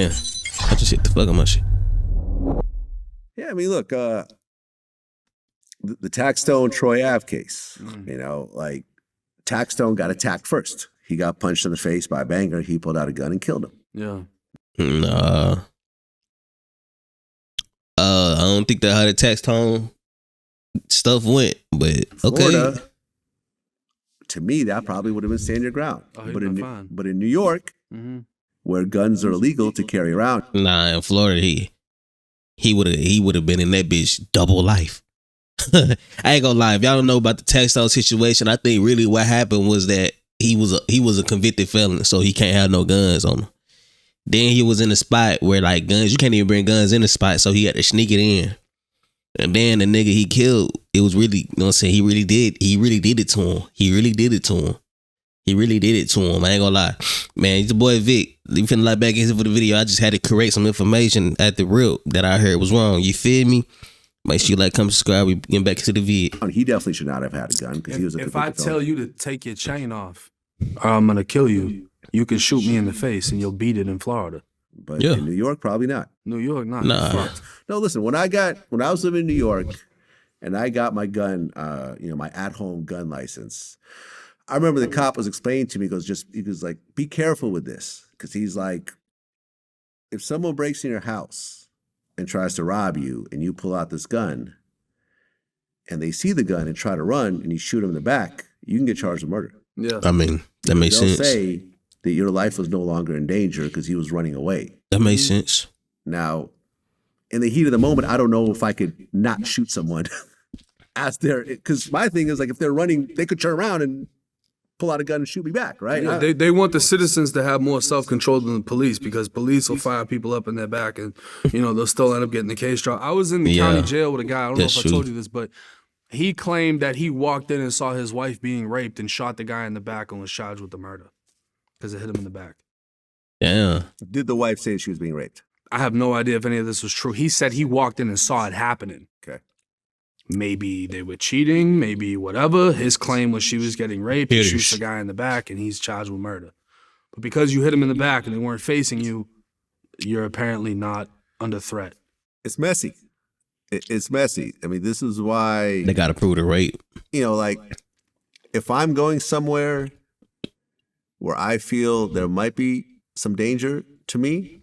Yeah, I just hit the fuck on my shit. Yeah, I mean, look, the Taxstone Troy Ave case, you know, like Taxstone got attacked first. He got punched in the face by a banger. He pulled out a gun and killed him. Yeah. I don't think that how the Taxstone stuff went, but okay. Florida, to me, that probably would have been stand your ground. Oh, but in New York, where guns are illegal to carry around. Nah, in Florida, he would have been in that bitch double life. I ain't gonna lie. If y'all don't know about the Taxstone situation, I think really what happened was that he was a convicted felon, so he can't have no guns on him. Then he was in a spot where like guns, you can't even bring guns in the spot, so he had to sneak it in. And then the nigga he killed, it was really, you know what I'm saying, he really did it to him. He really did it to him. I ain't gonna lie. Man, it's the boy Vic. You finna like back in for the video. I just had to correct some information at the real that I heard was wrong. You feel me? Make sure you like, come subscribe. We get back to the vid. He definitely should not have had a gun because he was a If I tell you to take your chain off, or I'm gonna kill you, you can shoot me in the face and you'll beat it in Florida. But in New York, probably not. New York, not. Nah. No, listen, when I was living in New York and I got my gun, my at-home gun license, I remember the cop was explaining to me, he was like, be careful with this. Because he's like, if someone breaks in your house and tries to rob you and you pull out this gun and they see the gun and try to run and you shoot them in the back, you can get charged with murder. Yeah. I mean, that makes sense. They'll say that your life was no longer in danger because he was running away. That makes sense. Now, in the heat of the moment, I don't know if I could not shoot someone because my thing is like if they're running, they could turn around and pull out a gun and shoot me back, right? Yeah, they want the citizens to have more self-control than the police because police will fire people up in their back and, they'll still end up getting the case dropped. I was in the county jail with a guy, I don't know if I told you this, but he claimed that he walked in and saw his wife being raped and shot the guy in the back and was charged with the murder because it hit him in the back. Yeah. Did the wife say she was being raped? I have no idea if any of this was true. He said he walked in and saw it happening. Okay. Maybe they were cheating, maybe whatever. His claim was she was getting raped. He shoots the guy in the back and he's charged with murder. But because you hit him in the back and they weren't facing you, you're apparently not under threat. It's messy. It's messy. I mean, this is why... They got to prove the rape. Like, if I'm going somewhere where I feel there might be some danger to me,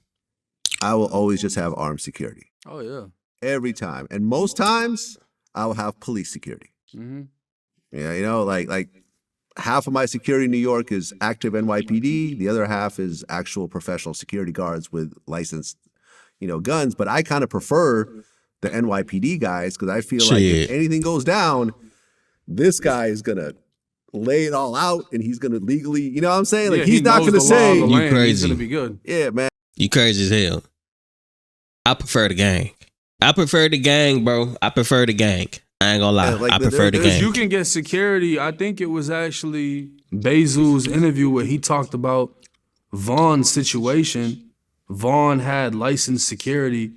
I will always just have armed security. Oh, yeah. Every time. And most times... I will have police security. Mm-hmm. Yeah, like half of my security in New York is active NYPD. The other half is actual professional security guards with licensed, guns. But I kind of prefer the NYPD guys because I feel like if anything goes down, this guy is gonna lay it all out and he's gonna legally, you know what I'm saying? Like he's not gonna say you crazy. He's gonna be good. Yeah, man. You crazy as hell. I prefer the gang. I prefer the gang, bro. I prefer the gang. I ain't gonna lie. I prefer the gang. You can get security. I think it was actually Bezos' interview where he talked about Vaughn's situation. Vaughn had licensed security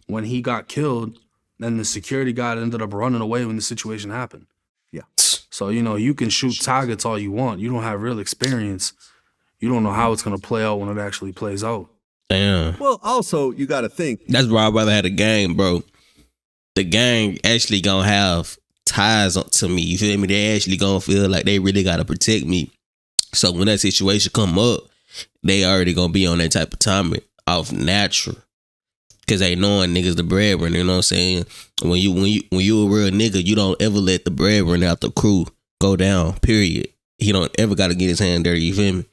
when he got killed, and the security guy ended up running away when the situation happened. Yeah. So, you can shoot targets all you want. You don't have real experience. You don't know how it's gonna play out when it actually plays out. Damn. Well, also, you got to think. That's why I'd rather have a gang, bro. The gang actually gonna have ties to me. You feel me? They actually gonna feel like they really gotta protect me. So when that situation come up, they already gonna be on that type of timing off natural. Cause they knowing niggas the breadwinner, you know what I'm saying? When you a real nigga, you don't ever let the breadwinner out the crew go down, period. He don't ever gotta get his hand dirty, you feel me?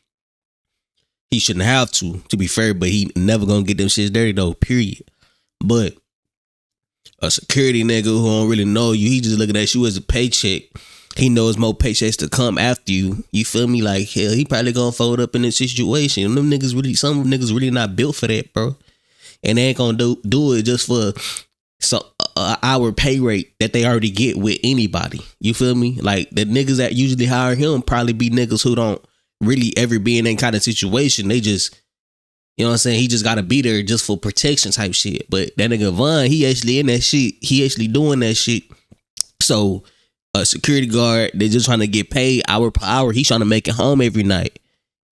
He shouldn't have to be fair, but he never gonna get them shits dirty though, period. But a security nigga who don't really know you, he just looking at you as a paycheck. He knows more paychecks to come after you. You feel me? Like, hell, he probably gonna fold up in this situation. Some niggas really not built for that, bro. And they ain't gonna do it just for an hour pay rate that they already get with anybody. You feel me? Like, the niggas that usually hire him probably be niggas who don't really ever be in that kind of situation. They just, you know what I'm saying? He just gotta be there just for protection type shit. But that nigga Vaughn, he actually in that shit. He actually doing that shit. So a security guard, they just trying to get paid hour per hour. He's trying to make it home every night.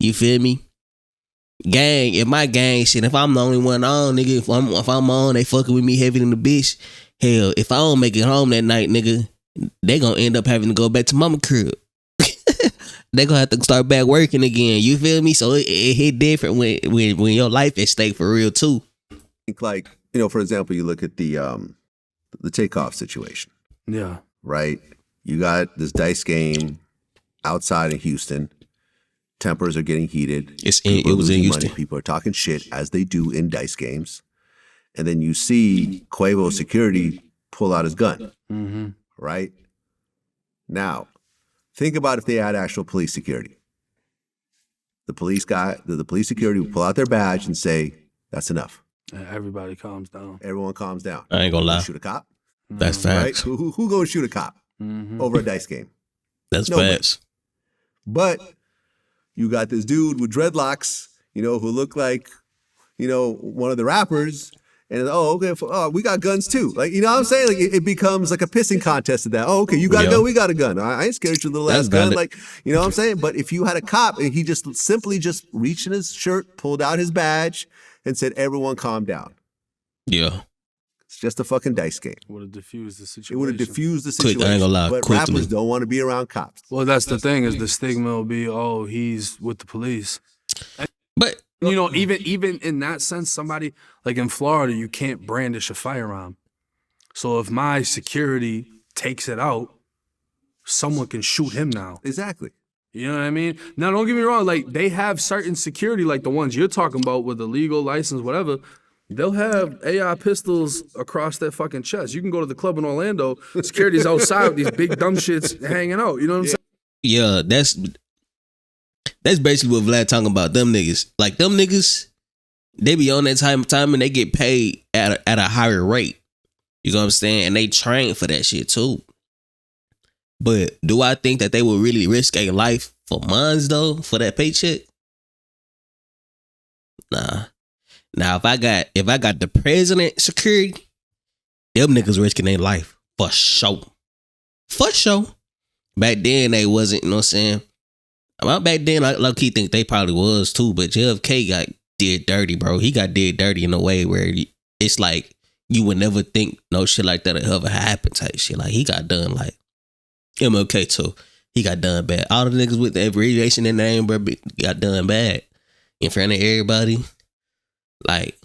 You feel me? gang, if my gang shit, if I'm the only one on, nigga, if I'm on, they fucking with me heavy than the bitch. Hell, if I don't make it home that night, nigga, they gonna end up having to go back to mama crib. They gonna have to start back working again. You feel me? So it hit different when your life is stake for real too. Like, for example, you look at the Takeoff situation. Yeah. Right? You got this dice game outside in Houston. Tempers are getting heated. It was in Houston. Money. People are talking shit as they do in dice games. And then you see Quavo security pull out his gun. Mm-hmm. Right? Now, think about if they had actual police security. The police security would pull out their badge and say, "That's enough." Everybody calms down. Everyone calms down. I ain't gonna lie. Shoot a cop. That's facts. Right? Who goes shoot a cop over a dice game? That's facts. But you got this dude with dreadlocks, who look like, one of the rappers. And we got guns too. Like, you know what I'm saying? Like it becomes like a pissing contest of that. Oh, okay, you got a gun, we got a gun. I ain't scared of your little ass gun. Like, you know what I'm saying? But if you had a cop and he just simply just reached in his shirt, pulled out his badge, and said, "Everyone calm down." Yeah. It's just a fucking dice game. Would have diffused the situation. It would have diffused the situation. I ain't gonna lie, but quickly. Rappers don't want to be around cops. Well, that's the thing, is the stigma will be, oh, he's with the police. But even in that sense, somebody like in Florida, you can't brandish a firearm. So if my security takes it out, someone can shoot him now. Exactly. You know what I mean? Now, don't get me wrong. Like, they have certain security, like the ones you're talking about with the legal license, whatever. They'll have AI pistols across their fucking chest. You can go to the club in Orlando, security's outside with these big dumb shits hanging out. You know what I'm saying? Yeah, that's basically what Vlad talking about. Them niggas, like them niggas, they be on that time and they get paid at a higher rate. You know what I'm saying? And they train for that shit too. But do I think that they would really risk a life for months though, for that paycheck? Nah. Now if I got the president security, them niggas risking their life for sure. For sure. Back then they wasn't, you know what I'm saying? Back then, I low-key think they probably was too, but JFK got did dirty, bro. He got did dirty in a way where it's like you would never think no shit like that would ever happen type shit. Like, he got done like MLK too. He got done bad. All the niggas with the abbreviation in their name, bro, got done bad in front of everybody. Like,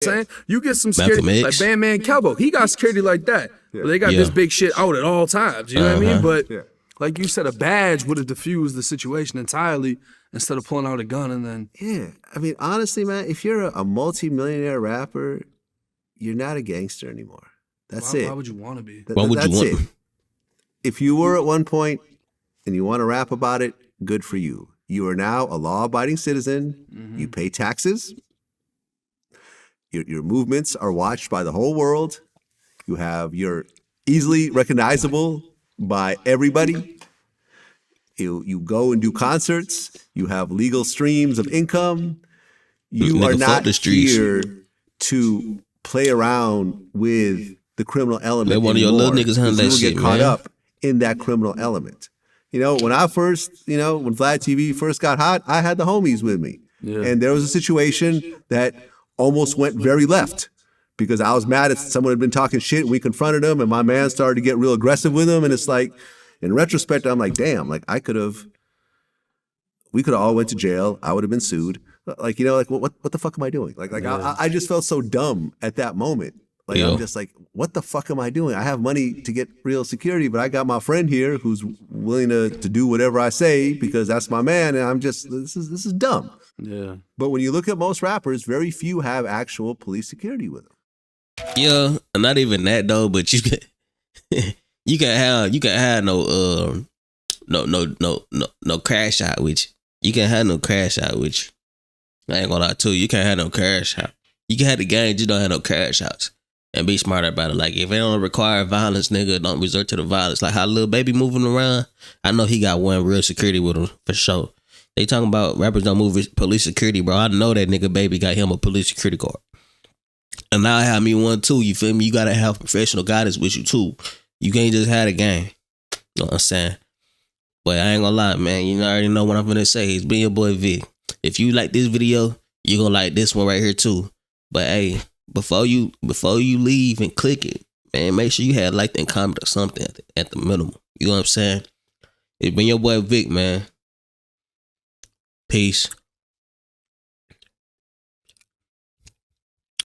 saying you get some security like Bandman Cowboy. He got security like that. Yeah. But they got this big shit out at all times. You know what I mean? But like you said, a badge would have diffused the situation entirely instead of pulling out a gun and then. Yeah. I mean, honestly, man, if you're a multi-millionaire rapper, you're not a gangster anymore. That's it. Why would you want to be? That's it. If you were at one point and you want to rap about it, good for you. You are now a law-abiding citizen. Mm-hmm. You pay taxes. Your movements are watched by the whole world. You're easily recognizable by everybody. You go and do concerts. You have legal streams of income. You are not here to play around with the criminal element. Let one of your little niggas handle that shit, you will get caught up in that criminal element. You know, when when Vlad TV first got hot, I had the homies with me. Yeah. And there was a situation that almost went very left because I was mad at someone had been talking shit and we confronted him and my man started to get real aggressive with him. And it's like, in retrospect, I'm like, damn, like we could have all went to jail. I would have been sued. Like, what the fuck am I doing? I just felt so dumb at that moment. Like, I'm just like, what the fuck am I doing? I have money to get real security, but I got my friend here who's willing to do whatever I say because that's my man. And I'm just, this is dumb. Yeah. But when you look at most rappers, very few have actual police security with them. Yeah, not even that though, but you can have no crash out with you. You can't have no crash out with you. I ain't gonna lie to you. You can't have no crash out. You can have the gang, just don't have no crash outs. And be smart about it. Like, if it don't require violence, nigga, don't resort to the violence. Like how Lil Baby moving around, I know he got one real security with him for sure. They talking about rappers don't move with police security, bro. I know that nigga Baby got him a police security card. And now I have me one too, you feel me? You gotta have professional guidance with you too. You can't just have a gang. You know what I'm saying? But I ain't gonna lie, man. You already know what I'm gonna say. It's been your boy Vic. If you like this video, you gonna like this one right here too. But hey, before you leave and click it, man, make sure you had liked and comment or something at the minimum. You know what I'm saying? It's been your boy Vic, man. Peace.